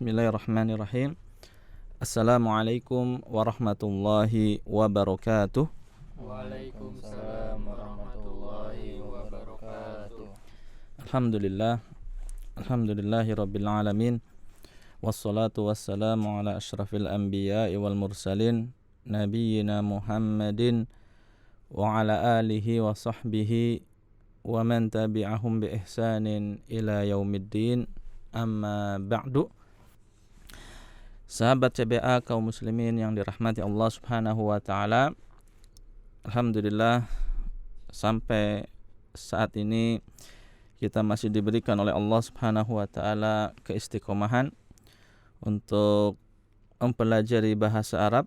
Bismillahirrahmanirrahim. Assalamualaikum warahmatullahi wabarakatuh. Waalaikumsalam warahmatullahi wabarakatuh. Alhamdulillahi rabbil alamin. Wassalatu wassalamu ala asyrafil anbiya'i wal mursalin nabiyyina Muhammadin wa ala alihi wa sahbihi wa man tabi'ahum bi ihsanin ila yaumiddin. Amma ba'du. Sahabat CBA kaum muslimin yang dirahmati Allah Subhanahu wa taala. Alhamdulillah sampai saat ini kita masih diberikan oleh Allah Subhanahu wa taala keistiqomahan untuk mempelajari bahasa Arab,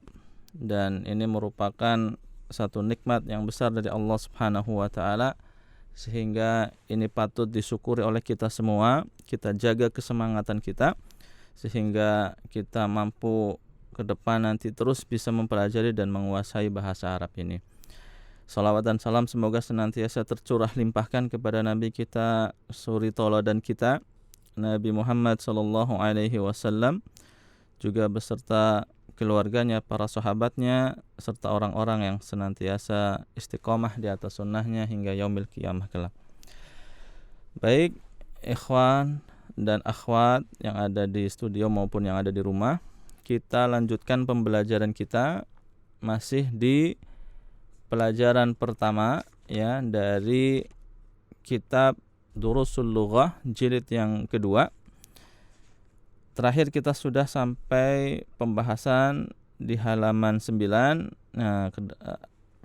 dan ini merupakan satu nikmat yang besar dari Allah Subhanahu wa taala, sehingga ini patut disyukuri oleh kita semua. Kita jaga kesemangatan kita sehingga kita mampu ke depan nanti terus bisa mempelajari dan menguasai bahasa Arab ini. Salawat dan salam semoga senantiasa tercurah limpahkan kepada Nabi kita, suri tauladan kita, Nabi Muhammad sallallahu alaihi wasallam, juga beserta keluarganya, para sahabatnya, serta orang-orang yang senantiasa istiqomah di atas sunnahnya hingga yaumil qiyamah kelak. Baik, ikhwan dan akhwat yang ada di studio maupun yang ada di rumah, kita lanjutkan pembelajaran kita masih di pelajaran pertama ya dari kitab Durusul Lughah jilid yang kedua. Terakhir kita sudah sampai pembahasan di halaman 9. Nah,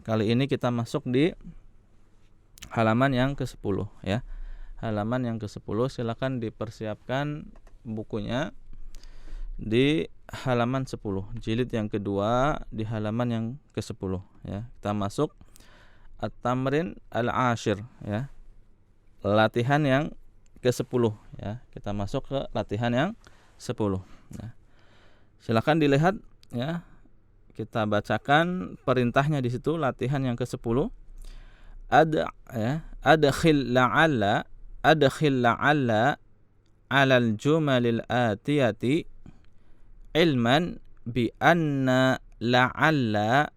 kali ini kita masuk di halaman yang ke-10 ya. Halaman yang ke-10, silakan dipersiapkan bukunya di halaman 10. Jilid yang kedua di halaman yang ke-10 ya. Kita masuk At-Tamrin Al-Ashir ya. Latihan yang ke-10 ya. Kita masuk ke latihan yang 10. Nah, silakan dilihat ya. Kita bacakan perintahnya di situ, latihan yang ke-10. Adkhil la'alla 'alal jumalil atiyati ilman bi anna la'alla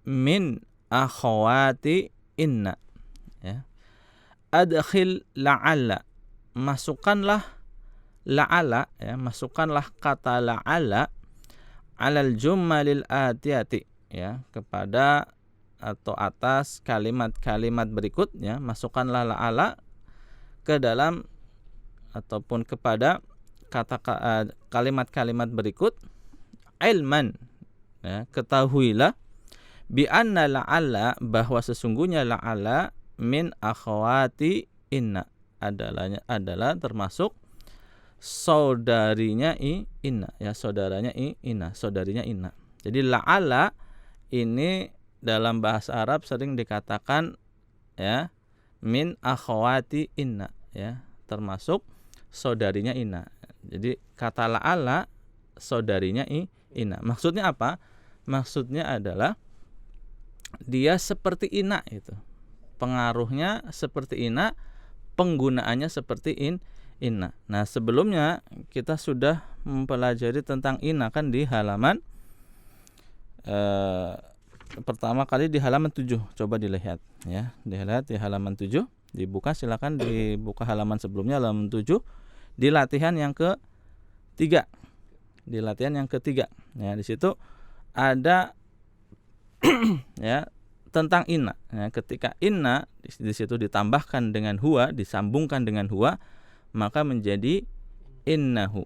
min akhawati inna ya. Adkhil la'alla, masukkanlah la'ala ya, masukkanlah kata la'ala 'alal jumalil atiyati ya, kepada atau atas kalimat-kalimat berikut ya. Masukkanlah la'ala ke dalam ataupun kepada kalimat-kalimat berikut. Ilman ya, ketahuilah, bi anna la'ala, bahwa sesungguhnya la'ala min akhawati inna, adalah termasuk saudarinya inna ya, saudaranya inna, saudarinya inna. Jadi la'ala ini dalam bahasa Arab sering dikatakan ya min akhawati inna ya, termasuk saudarinya inna. Jadi kata la'ala saudarinya inna. Maksudnya apa? Maksudnya adalah dia seperti inna itu. Pengaruhnya seperti inna, penggunaannya seperti inna. Nah, sebelumnya kita sudah mempelajari tentang inna kan di halaman pertama kali di halaman 7. Coba dilihat ya. Dilihat di halaman 7. Dibuka, silakan dibuka halaman sebelumnya, halaman 7. Di latihan yang ke-3. Di latihan yang ke-3. Ya, di situ ada ya tentang inna. Ya, ketika inna di situ ditambahkan dengan huwa, disambungkan dengan huwa, maka menjadi innahu.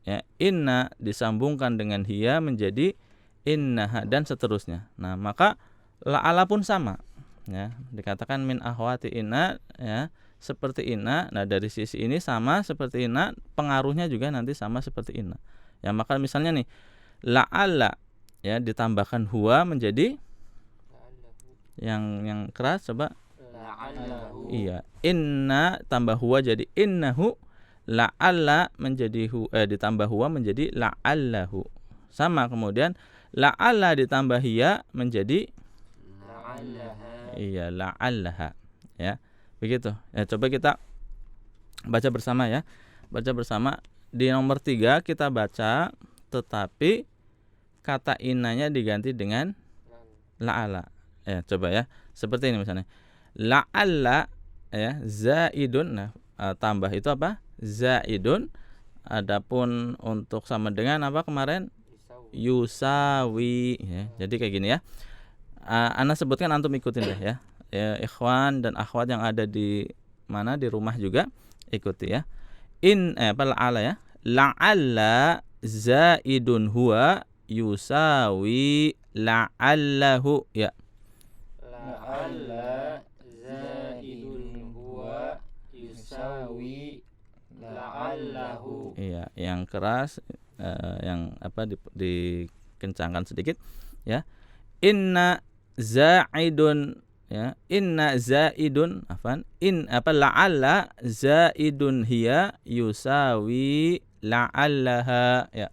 Ya, inna disambungkan dengan hiya menjadi innaha, dan seterusnya. Nah, maka la'ala pun sama. Ya, dikatakan min akhwati inna ya, seperti inna. Nah, dari sisi ini sama seperti inna, pengaruhnya juga nanti sama seperti inna. Ya, maka misalnya nih la'alla ya ditambahkan huwa menjadi yang keras, coba La'allahu. iya, inna tambah huwa jadi innahu, la'alla menjadi ditambah huwa menjadi la'allahu. Sama, kemudian la'alla ditambah hiya menjadi La'allaha. iya la'allaha ya. Begitu. Ya, coba kita baca bersama ya. Baca bersama di nomor 3 kita baca tetapi kata innanya diganti dengan la'alla. Ya, coba ya. Seperti ini misalnya. La'alla ya, zaidun. Nah, tambah itu apa? Zaidun. Adapun untuk sama dengan apa kemarin? Yusawi ya. Jadi kayak gini ya. Ana sebutkan, antum ikutin deh ya. Ya, ikhwan dan akhwat yang ada di mana di rumah juga ikuti ya. La'alla ya. La'alla zaidun huwa yusawi la'allahu ya. La'alla zaidun huwa yusawi la'allahu. Iya, yang keras yang apa dikencangkan sedikit ya. Inna zaidun ya. Inna zaidun la'alla zaidun hiya yusawi la'allaha ya.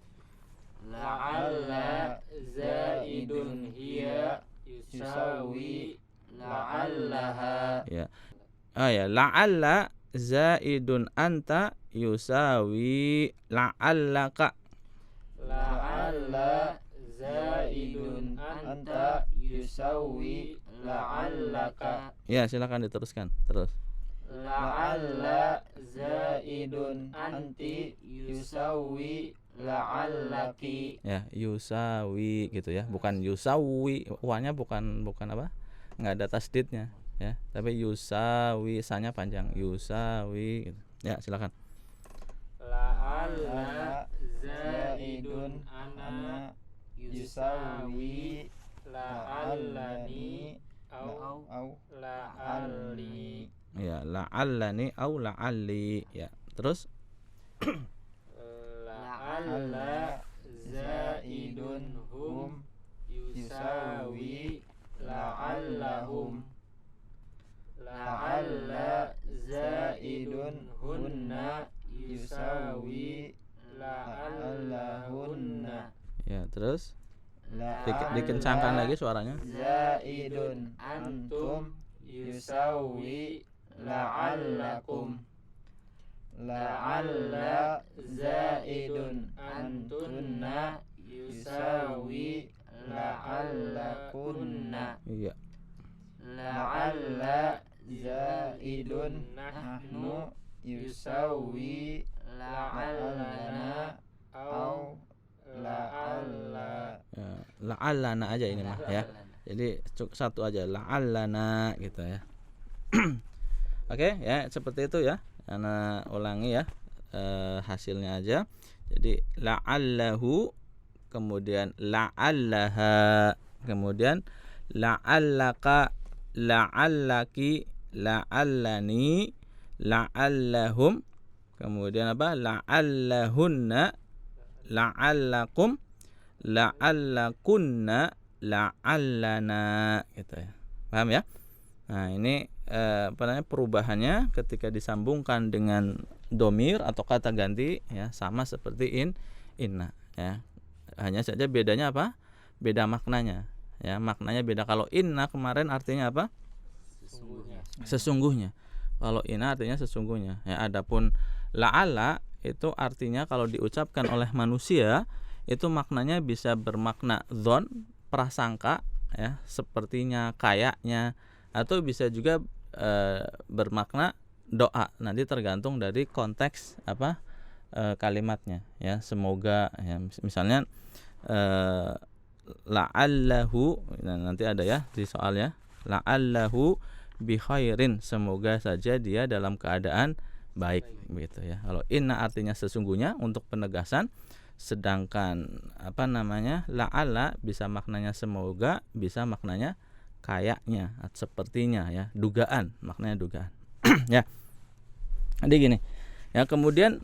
La'alla zaidun hiya yusawi la'allaha. Ya. Ya, la'alla zaidun anta yusawi la'allaka. La'alla zaidun anta yusawi la'allaka. Ya, silakan diteruskan terus. La'alla zaidun anti yusawi la'allaki. Ya, yusawi gitu ya, bukan yusawi. Wa-nya bukan apa? Enggak ada tasdidnya ya, tapi yusawi, sa-nya panjang, yusawi gitu. Ya, silakan. La'alla zaidun ana yusawi la'allani au la'alli. Ya, la'allani au la'alli ya. Terus la'alla zaidun hum yusawi la'allahum. La'alla zaidun hunna yusawi la'allahunna. ya, terus dikencangkan lagi suaranya. Zaidun antum yusawi la'allakum. La'alla zaidun antunna yusawi la'allakunna. Iya. La'alla zaidun nahnu yusawi la'allana au la'alla. Ya, la'allana aja ini mah ya. Jadi satu aja, la'allana gitu ya. Oke ya, seperti itu ya. Ana ulangi ya hasilnya aja. Jadi la'allahu, kemudian la'allaha, kemudian la'allaka, la'allaki, la'allani, la'allahum, kemudian apa? La'allahunna, la'allakum, la'allakunna, la'allana gitu ya. Paham ya? Nah, ini perubahannya ketika disambungkan dengan domir atau kata ganti ya, sama seperti inna ya. Hanya saja bedanya apa? Beda maknanya ya. Maknanya beda. Kalau inna kemarin artinya apa? Sesungguhnya. Kalau inna artinya sesungguhnya ya. Adapun la'alla itu artinya kalau diucapkan oleh manusia itu maknanya bisa bermakna dzon, prasangka ya, sepertinya, kayaknya, atau bisa juga bermakna doa. Nanti tergantung dari konteks apa kalimatnya ya. Semoga ya, misalnya la'allahu, nah, nanti ada ya di soalnya, la'allahu bi khairin, semoga saja dia dalam keadaan baik gitu ya. Kalau inna artinya sesungguhnya untuk penegasan, sedangkan apa namanya la'alla bisa maknanya semoga, bisa maknanya kayaknya, sepertinya ya, dugaan, maknanya dugaan. Ya. Jadi gini. Ya, kemudian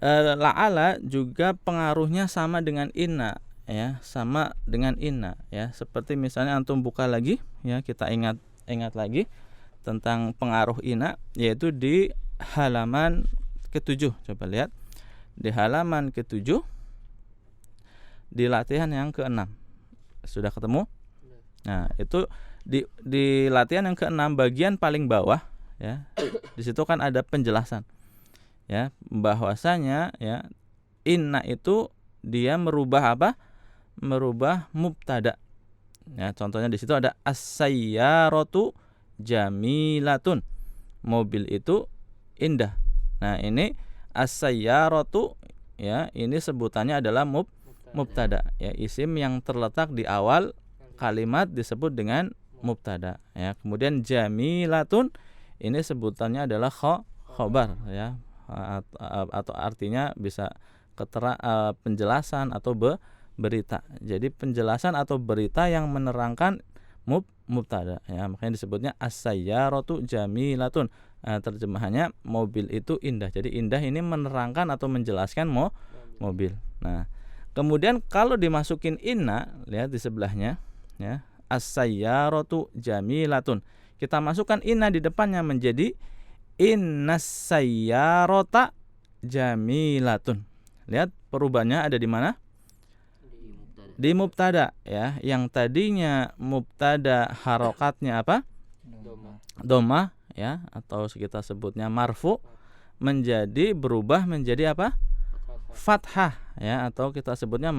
la'alla juga pengaruhnya sama dengan inna ya, sama dengan inna ya. Seperti misalnya antum buka lagi ya, kita ingat lagi tentang pengaruh inna, yaitu di halaman ke-7. Coba lihat. Di halaman ke-7 di latihan yang ke-6. Sudah ketemu? Nah, itu di latihan yang ke-6 bagian paling bawah ya. Di situ kan ada penjelasan ya, bahwasanya ya inna itu dia merubah apa? Merubah mubtada. Ya, contohnya di situ ada as-sayyaratu jamilatun. Mobil itu indah. Nah, ini as-sayyaratu ya, ini sebutannya adalah mubtada. Ya, isim yang terletak di awal kalimat disebut dengan mubtada. Ya, kemudian jamilatun ini sebutannya adalah khobar ya. Atau artinya bisa penjelasan atau berita. Jadi penjelasan atau berita yang menerangkan mubtada ya, makanya disebutnya as-sayyaratu jamilatun. Terjemahannya mobil itu indah. Jadi indah ini menerangkan atau menjelaskan mobil. Nah, kemudian kalau dimasukin inna, lihat di sebelahnya ya, as-sayyaratu jamilatun. Kita masukkan inna di depannya menjadi innas sayyarata jamilatun. Lihat perubahannya ada di mana? Di mubtada ya, yang tadinya mubtada harokatnya apa? Dhamma ya, atau kita sebutnya marfu, menjadi berubah menjadi apa? Fathah ya, atau kita sebutnya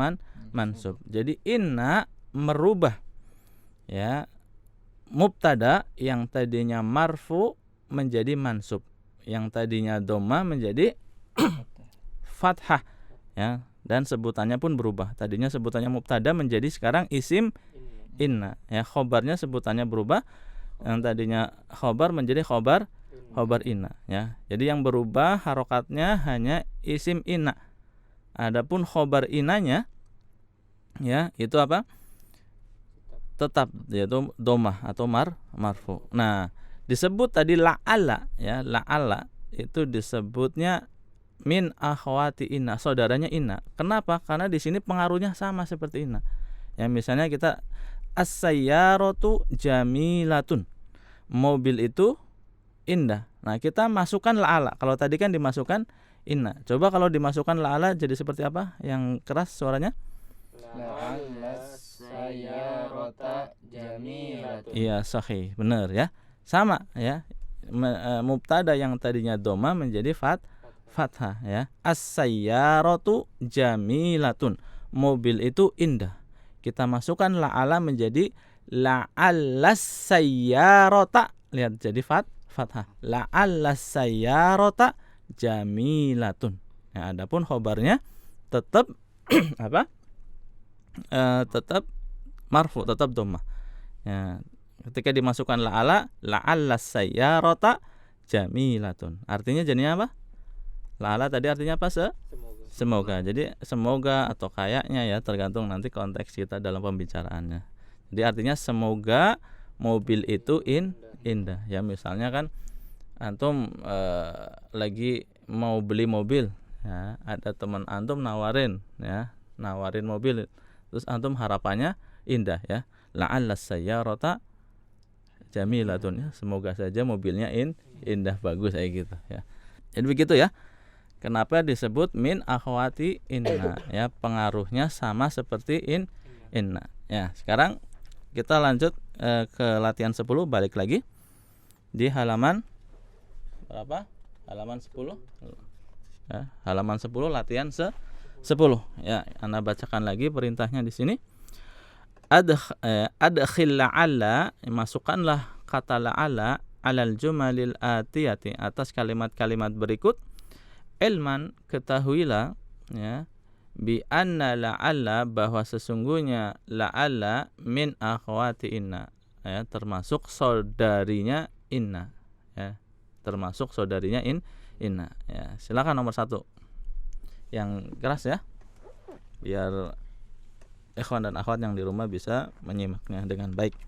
mansub. Jadi inna merubah ya mubtada yang tadinya marfu menjadi mansub, yang tadinya dhamma menjadi fathah ya. Dan sebutannya pun berubah. Tadinya sebutannya mubtada menjadi sekarang isim inna. Ya, khobarnya sebutannya berubah. Yang tadinya khobar menjadi khobar inna. Ya, jadi yang berubah harokatnya hanya isim inna. Adapun khobar innanya, ya itu apa? Tetap, yaitu domah atau marfu. Nah, disebut tadi la'alla. Ya, la'alla itu disebutnya min akhwati inna, saudaranya inna. Kenapa? Karena di sini pengaruhnya sama seperti inna. Ya, misalnya kita as-sayyaratu jamilatun. Mobil itu indah. Nah, kita masukkan la'ala. Kalau tadi kan dimasukkan inna. Coba kalau dimasukkan la'ala jadi seperti apa? Yang keras suaranya? La'allas sayyarata jamilatun. Iya, sahih. Benar ya. Sama ya. Mubtada yang tadinya dhamma menjadi fathah ya. As-sayyaratu jamilatun. Mobil itu indah. Kita masukkan la'ala menjadi la'allas sayyarata. Lihat jadi fathah. La'allas sayyarata jamilatun. Ya, adapun khobarnya tetap apa? Tetap marfu, tetap dhammah. Ya, ketika dimasukkan la'allas sayyarata jamilatun. Artinya jadinya apa? La'ala tadi artinya apa? Semoga. Jadi semoga atau kayaknya ya, tergantung nanti konteks kita dalam pembicaraannya. Jadi artinya semoga mobil itu indah. Ya, misalnya kan antum lagi mau beli mobil ya, ada teman antum nawarin mobil, terus antum harapannya indah ya. La'allas sayyarata jamilatun ya, semoga saja mobilnya indah, bagus kayak gitu ya. Jadi begitu ya. Kenapa disebut min akhwati inna ya, pengaruhnya sama seperti inna. Ya, sekarang kita lanjut ke latihan 10, balik lagi di halaman berapa? Halaman 10. Ya, halaman 10 latihan 10. Ya, Anda bacakan lagi perintahnya di sini. Adkhil la'alla, masukkanlah kata la'alla alal jumalil atiyati, atas kalimat-kalimat berikut. Ilman, ketahuilah ya, bi anna la'alla, bahwa sesungguhnya la'alla min akhwati inna ya, termasuk saudarinya inna ya, termasuk saudarinya inna ya. Silakan nomor 1 yang keras ya, biar ikhwan dan akhwat yang di rumah bisa menyimaknya dengan baik.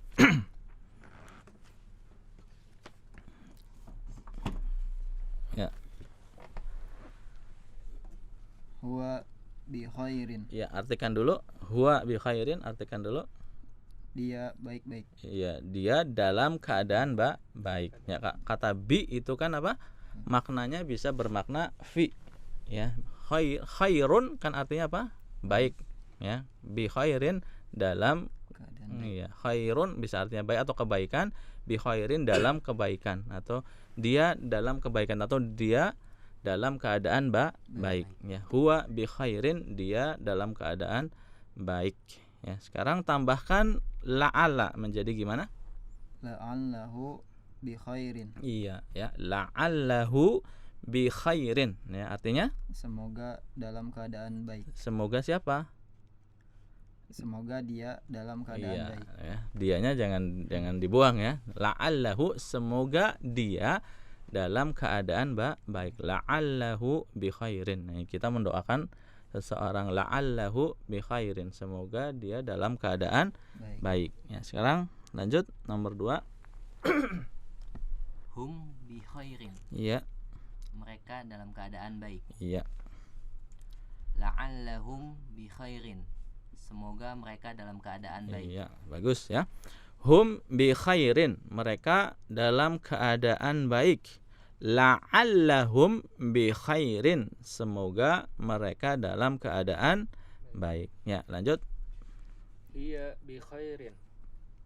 Ya. Huwa bi khairin. Ya, artikan dulu. Huwa bi khairin, artikan dulu. Dia baik-baik. Iya, dia dalam keadaan baik. Ya, kata bi itu kan apa? Maknanya bisa bermakna fi. Ya, khairun kan artinya apa? Baik. Ya, bi khairin dalam keadaan baik. Ya, khairun bisa artinya baik atau kebaikan, bi khairin dalam kebaikan, atau dia dalam kebaikan, atau dia dalam keadaan baik ya. Huwa bi khairin, dia dalam keadaan baik ya. Sekarang tambahkan la'alla menjadi gimana? La'allahu bi khairin. Iya ya, la'allahu bi khairin ya, artinya Semoga dalam keadaan baik. semoga siapa? Semoga dia dalam keadaan Iya baik. ya, dianya jangan dibuang ya. La'allahu, semoga dia dalam keadaan baik. La'allahu bi khairin. Nah, kita mendoakan seseorang la'allahu bi khairin, semoga dia dalam keadaan baik ya. Sekarang lanjut nomor 2. Hum bi khairin. Iya. Mereka dalam keadaan baik. Iya. La'allahum bi khairin. Semoga mereka dalam keadaan baik. Iya, bagus ya. Hum bi khairin, mereka dalam keadaan baik. La'allahum bi khairin, semoga mereka dalam keadaan baik. Ya, lanjut. Dia bi khairin,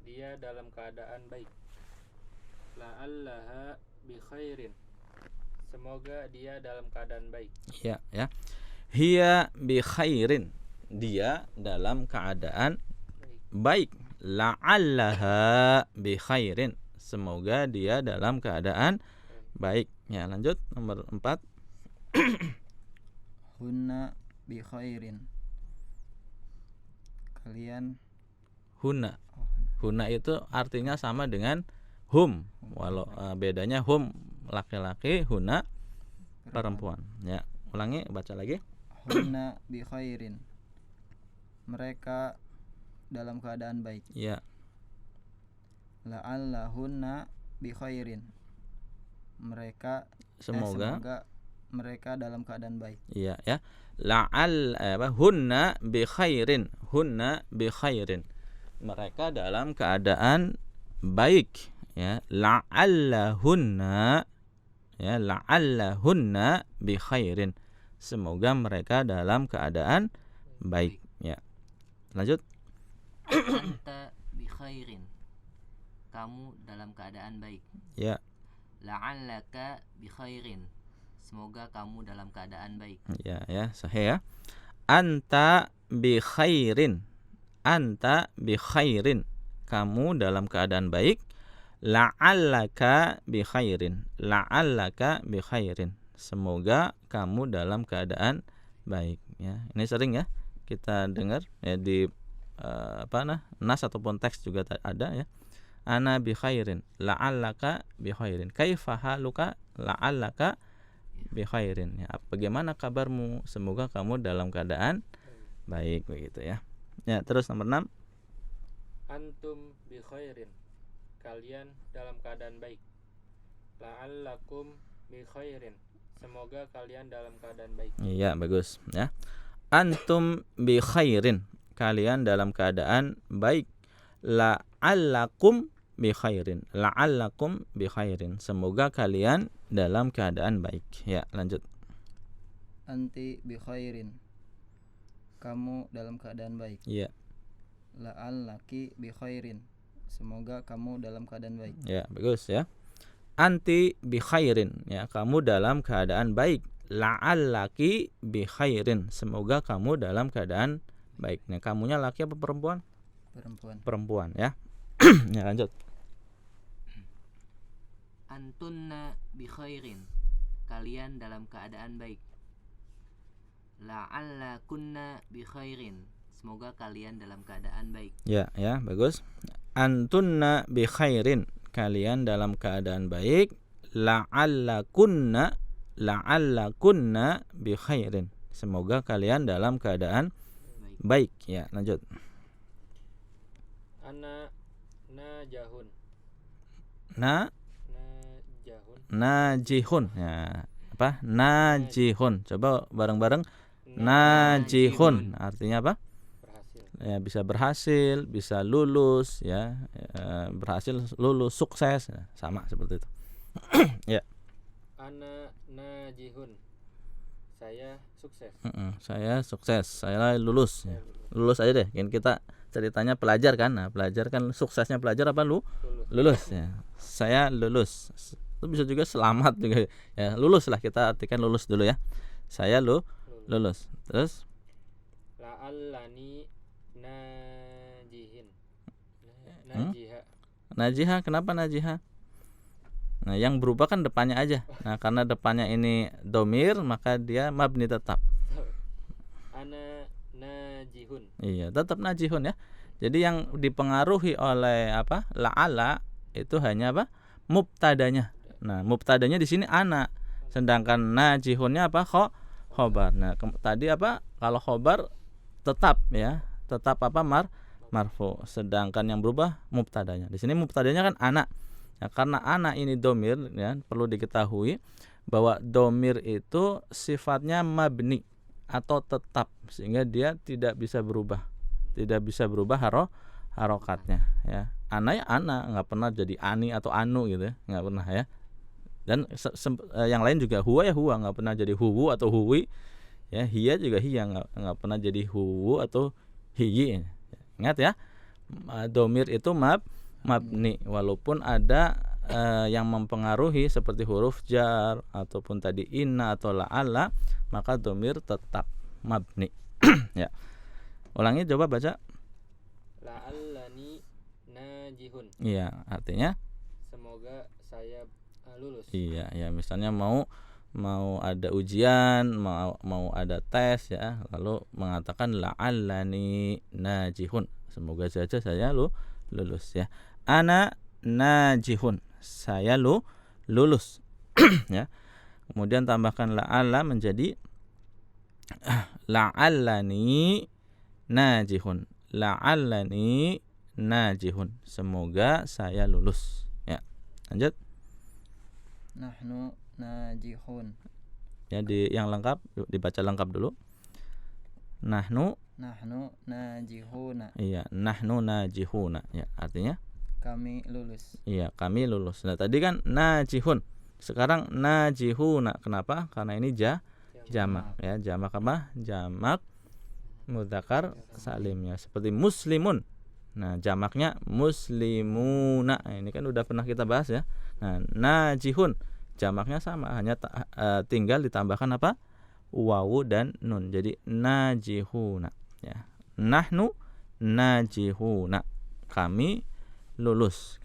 dia dalam keadaan baik. La'allaha bi khairin, semoga dia dalam keadaan baik. Ya, ya. Hiya bi khairin, dia dalam keadaan baik. La'allaha bi khairin, semoga dia dalam keadaan baik. Ya, lanjut nomor 4. Hunna bi khairin. Kalian Huna. Huna itu artinya sama dengan hum. Walau bedanya hum laki-laki, huna perempuan. Ya, ulangi, baca lagi. Hunna bi khairin. Mereka dalam keadaan baik. Ya. La'allahunna bi khairin. Mereka Semoga mereka dalam keadaan baik. iya ya. Hunna bi khairin. Hunna bi khairin. Mereka dalam keadaan baik ya. La'allahunna ya, la'allahunna bi khairin. Semoga mereka dalam keadaan baik ya. Lanjut. Anta bi khairin. Kamu dalam keadaan baik. Ya. La'allaka bi khairin. Semoga kamu dalam keadaan baik. Ya ya, sahih ya. Anta bi khairin. Anta bi khairin. Kamu dalam keadaan baik. La'allaka bi khairin. La'allaka bi khairin. Semoga kamu dalam keadaan baik ya. Ini sering ya kita dengar ya di nas ataupun teks juga ada ya. Ana bi khairin, la'allaka bi khairin. Kaifa haluka, la'allaka bi khairin ya. Bagaimana kabarmu? Semoga kamu dalam keadaan baik, begitu ya. Ya, terus nomor 6. Antum bi khairin, kalian dalam keadaan baik. La'allakum bi khairin, semoga kalian dalam keadaan baik. Iya, bagus ya. Antum bi khairin, kalian dalam keadaan baik. La'allakum bi khairin. La'allakum bi khairin. Semoga kalian dalam keadaan baik. Ya, lanjut. Anti bi khairin. Kamu dalam keadaan baik. Iya. La'allaki bi khairin. Semoga kamu dalam keadaan baik. Ya, bagus ya. Anti bi khairin, ya, kamu dalam keadaan baik. La'allaki bi khairin. Semoga kamu dalam keadaan baik. Nah, kamunya laki apa perempuan? Perempuan ya. Ya, lanjut. Antunna bi khairin, kalian dalam keadaan baik. La'allakunna bi khairin, semoga kalian dalam keadaan baik. Ya, ya, bagus. Antunna bi khairin, kalian dalam keadaan baik. La'allakunna bi khairin, semoga kalian dalam keadaan baik. Ya, lanjut. Ana najahun. Najihun. Ya, apa? Najihun. Coba bareng-bareng. Najihun. Artinya apa? Berhasil. Ya, bisa berhasil, bisa lulus ya. Berhasil, lulus, sukses. Ya, sama seperti itu. Ya. Ana najihun. Saya sukses. Saya sukses. Saya lulus. Ya. Lulus aja deh. Kan kita ceritanya pelajar kan. Nah, pelajar kan suksesnya pelajar apa? Lulus ya. Saya lulus. Itu bisa juga selamat juga ya. Lulus lah, kita artikan lulus dulu ya. Saya lulus. Terus la'allani najihin. Najiha. najiha, kenapa najiha? Nah, yang berubah kan depannya aja. Nah, karena depannya ini domir, maka dia mabni tetap. Ana najihun. Iya, tetap najihun ya. Jadi yang dipengaruhi oleh apa? La'ala itu hanya apa? Mubtadanya. Nah, mubtadanya di sini ana. Sedangkan najihunnya apa? Khobar. Nah, tadi apa? Kalau khobar tetap ya. Tetap apa? Marfu. Sedangkan yang berubah mubtadanya. Di sini mubtadanya kan ana. Ya, karena ana ini domir ya, perlu diketahui bahwa domir itu sifatnya mabni atau tetap, sehingga dia tidak bisa berubah harokatnya ya. Ana ya ana, nggak pernah jadi ani atau anu gitu ya, nggak pernah ya. Dan yang lain juga huwa ya huwa, nggak pernah jadi huwu atau huwi ya. Hiya juga hiya, nggak pernah jadi huwu atau hiyi. Ingat ya, domir itu mabni, walaupun ada yang mempengaruhi seperti huruf jar ataupun tadi inna atau la'alla, maka domir tetap mabni. Ya, ulangi, coba baca. La'allani najihun. Iya, artinya Semoga saya lulus. iya ya, misalnya mau ada ujian, mau ada tes ya, lalu mengatakan la'allani najihun, semoga saja saya lulus ya. Ana najihun, saya lulus ya. Kemudian tambahkan la'alla menjadi la'allani najihun. La'allani najihun, semoga saya lulus ya. Lanjut. Nahnu najihun. Ya, yang lengkap dibaca lengkap dulu. Nahnu najihuna. Iya, nahnu najihuna ya, artinya Kami lulus. iya, kami lulus. Nah, tadi kan najihun. Sekarang najihuna. Kenapa? Karena ini jamak ya. Jamak apa? Jamak mudzakkar salimnya. Seperti muslimun. Nah, jamaknya muslimuna. Nah, ini kan udah pernah kita bahas ya. Nah, najihun jamaknya sama, hanya tinggal ditambahkan apa? Wawu dan nun. Jadi najihuna ya. Nahnu najihuna. Kami lulus.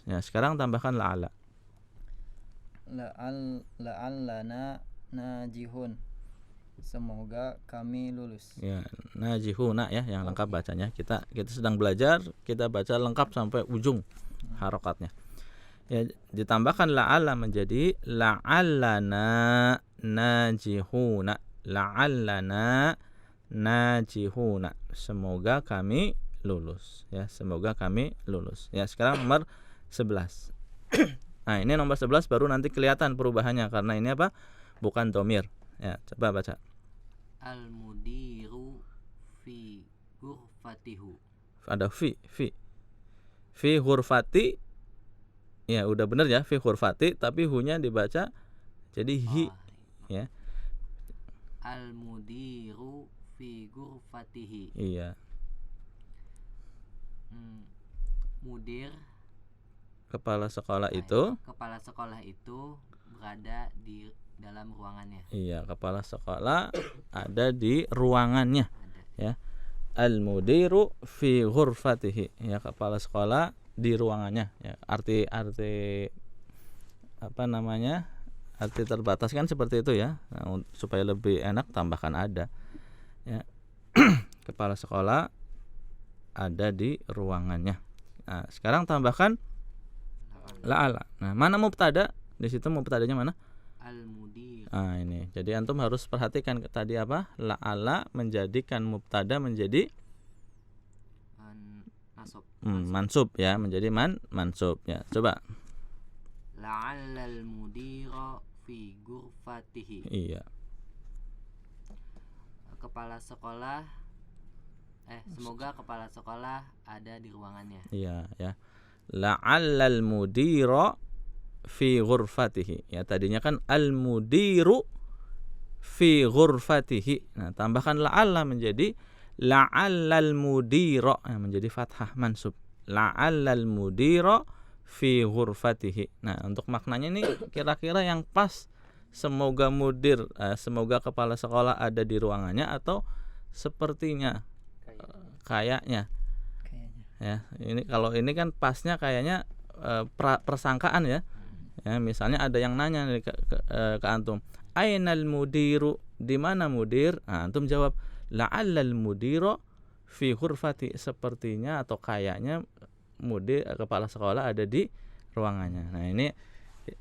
Ya, sekarang tambahkan la'ala. La'allana najihun. Semoga kami lulus. Ya, najihuna ya, yang lengkap bacanya. Kita sedang belajar, kita baca lengkap sampai ujung harokatnya. Ya, ditambahkan la'ala menjadi la'allana najihuna. La'allana najihuna. Semoga kami lulus ya, semoga kami lulus ya. Sekarang nomor 11. Nah, ini nomor 11 baru nanti kelihatan perubahannya karena ini apa? Bukan domir ya. Coba baca. Al-mudiru fi ghurfatihu. Ada fi ghurfati ya, udah bener ya, fi ghurfati, tapi hu-nya dibaca jadi hi ya. Al-mudiru fi ghurfatihi. Iya. Mudir, Kepala sekolah itu kepala sekolah itu berada di dalam ruangannya. iya, kepala sekolah ada di ruangannya Ada. ya. Al-mudiru fi ghurfatihi ya, kepala sekolah di ruangannya ya. Arti apa namanya? Arti terbatas kan seperti itu ya. Nah, supaya lebih enak tambahkan ada ya. Kepala sekolah ada di ruangannya. Nah, sekarang tambahkan la'ala. Nah, mana mubtada? Di situ mubtadanya mana? Al-mudir. Nah, ini. Jadi antum harus perhatikan tadi apa? La'ala menjadikan mubtada menjadi mansub ya, menjadi mansub ya. Coba. La'allal mudira fi ghurfatihi. Iya. Kepala sekolah semoga kepala sekolah ada di ruangannya. Iya ya. La'allal mudira fi ghurfatihi. Ya, tadinya kan al mudiru fi ghurfatihi. Nah, tambahkan la'alla menjadi la'allal mudira, menjadi fathah mansub. La'allal mudira fi ghurfatihi. Nah, untuk maknanya ini kira-kira yang pas, semoga semoga kepala sekolah ada di ruangannya, atau sepertinya, kayaknya. Ya, ini kalau ini kan pasnya kayaknya persangkaan ya. Ya, misalnya ada yang nanya nih ke antum, ainal mudiru, di mana mudir? Nah, antum jawab la'allal mudiru fi ghurfati, sepertinya atau kayaknya mudir, kepala sekolah ada di ruangannya. Nah, ini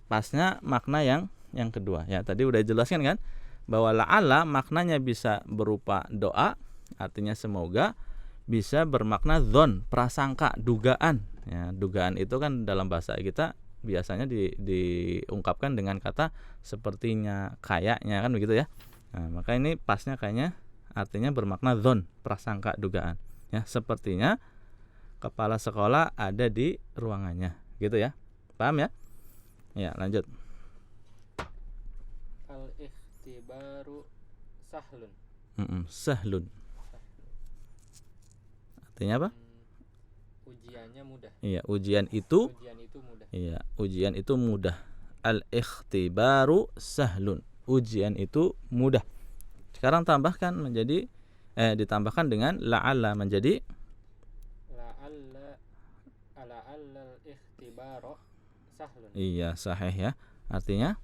pasnya makna yang kedua. Ya, tadi udah jelaskan kan bahwa la'alla maknanya bisa berupa doa, artinya semoga, bisa bermakna dzon, prasangka, dugaan. Ya, dugaan itu kan dalam bahasa kita biasanya diungkapkan dengan kata sepertinya, kayaknya, kan begitu ya. Nah, maka ini pasnya kayaknya artinya bermakna dzon, prasangka, dugaan. Ya, sepertinya kepala sekolah ada di ruangannya, gitu ya. Paham ya? Ya, lanjut. Al-ikhtibaru sahlun. Sahlun. Artinya apa? Ujiannya mudah. Iya, ujian itu mudah. Iya, ujian itu mudah. Al-ikhtibaru sahlun. Ujian itu mudah. Sekarang tambahkan menjadi ditambahkan dengan la'alla menjadi La'alla al-ikhtibaru sahlun. Iya, sahih ya. Artinya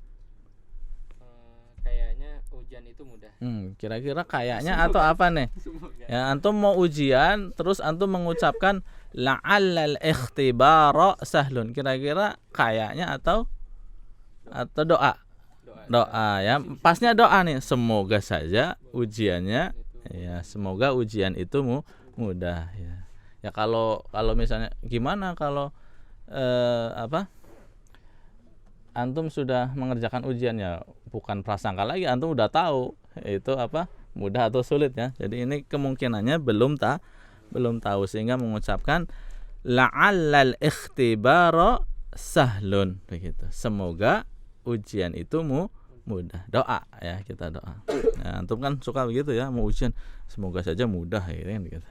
kayaknya ujian itu mudah. Kira-kira kayaknya atau apa nih? Ya, antum mau ujian terus antum mengucapkan la'allal ikhtibara sahlun. Kira-kira kayaknya atau doa? Doa ya. Pasnya doa nih. Semoga saja ujiannya, ya, semoga ujian itu mudah ya. Ya, kalau misalnya gimana kalau antum sudah mengerjakan ujiannya, bukan prasangka lagi, antum udah tahu itu mudah atau sulit ya. Jadi ini kemungkinannya belum tahu, sehingga mengucapkan la'allal ikhtibara sahlun, begitu. Semoga ujian itu mudah. Doa ya, kita doa. Ya, antum kan suka begitu ya, mau ujian semoga saja mudah gitu.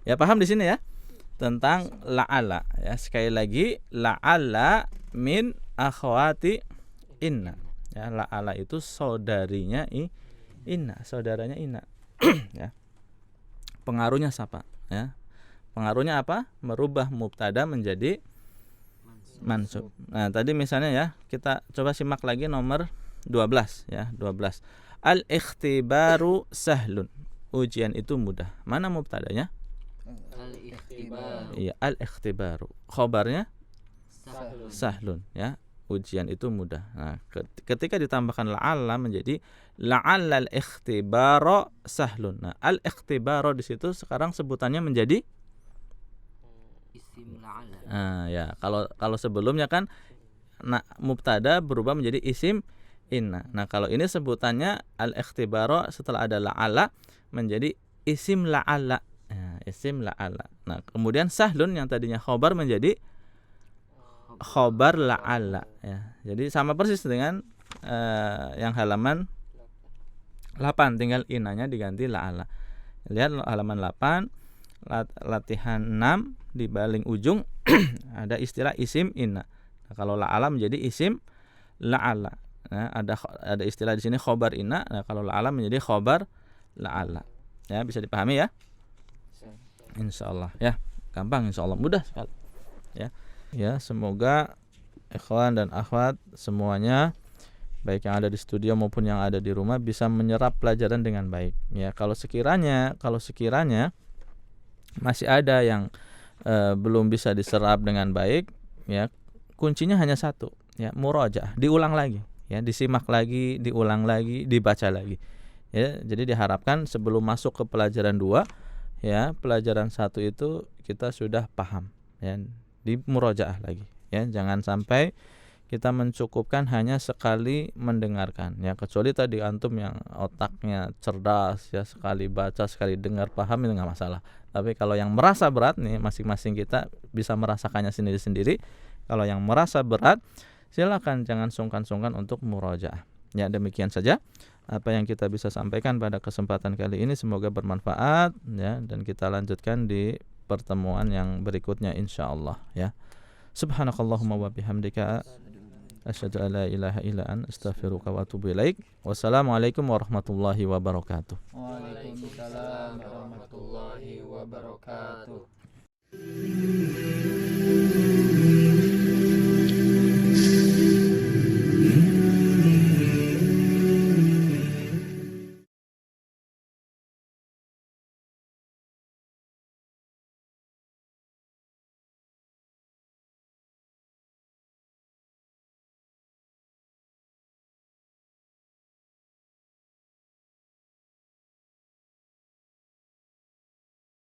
Ya, paham di sini ya tentang la'alla ya. Sekali lagi, la'alla min akhwati inna. Ya, la'alla itu saudarinya inna, saudaranya inna. Ya. Pengaruhnya siapa? Ya. Pengaruhnya apa? Merubah mubtada menjadi mansub. Nah, tadi misalnya ya, kita coba simak lagi nomor 12 ya, 12. Al-ikhtibaru sahlun. Ujian itu mudah. Mana mubtadanya? Al-ikhtibaru. Iya, al-ikhtibaru. Khabarnya Sahlun. sahlun ya. Ujian itu mudah. Nah, ketika ditambahkan la'alla menjadi la'allal ikhtibara sahlun. Nah, al-ikhtibara di situ sekarang sebutannya menjadi Isim la'alla. nah, ya, kalau sebelumnya kan mubtada berubah menjadi isim inna. Nah, kalau ini sebutannya al-ikhtibara setelah ada la'alla menjadi isim la'alla. Ya, isim la'alla. Nah, kemudian sahlun yang tadinya khobar menjadi khobar la'alla ya. Jadi sama persis dengan yang halaman 8, tinggal inanya diganti la'alla. Lihat halaman 8 latihan 6 di paling ujung ada istilah isim inna. Nah, kalau la'alla menjadi isim la'alla. Nah, ada istilah di sini khobar inna. Nah, kalau la'alla menjadi khobar la'alla. Ya, bisa dipahami ya? Insyaallah ya. Gampang insyaallah, mudah sekali. Ya. Ya, semoga ikhwan dan akhwat semuanya, baik yang ada di studio maupun yang ada di rumah, bisa menyerap pelajaran dengan baik. Ya, kalau sekiranya masih ada yang belum bisa diserap dengan baik, ya, kuncinya hanya satu, ya, murajaah, diulang lagi, ya, disimak lagi, diulang lagi, dibaca lagi. Ya, jadi diharapkan sebelum masuk ke pelajaran 2, ya, pelajaran 1 itu kita sudah paham, ya, di murajaah lagi, ya. Jangan sampai kita mencukupkan hanya sekali mendengarkan, ya, kecuali tadi antum yang otaknya cerdas, ya, sekali baca sekali dengar paham, itu nggak masalah. Tapi kalau yang merasa berat nih, masing-masing kita bisa merasakannya sendiri-sendiri. Kalau yang merasa berat, silakan jangan sungkan-sungkan untuk murajaah. Ya, demikian saja apa yang kita bisa sampaikan pada kesempatan kali ini, semoga bermanfaat, ya, dan kita lanjutkan di pertemuan yang berikutnya insyaallah, ya. Subhanakallahumma wa bihamdika asyhadu an la ilaha illa anta astaghfiruka wa atubu ilaik. Wassalamualaikum warahmatullahi wabarakatuh. Waalaikumsalam warahmatullahi wabarakatuh.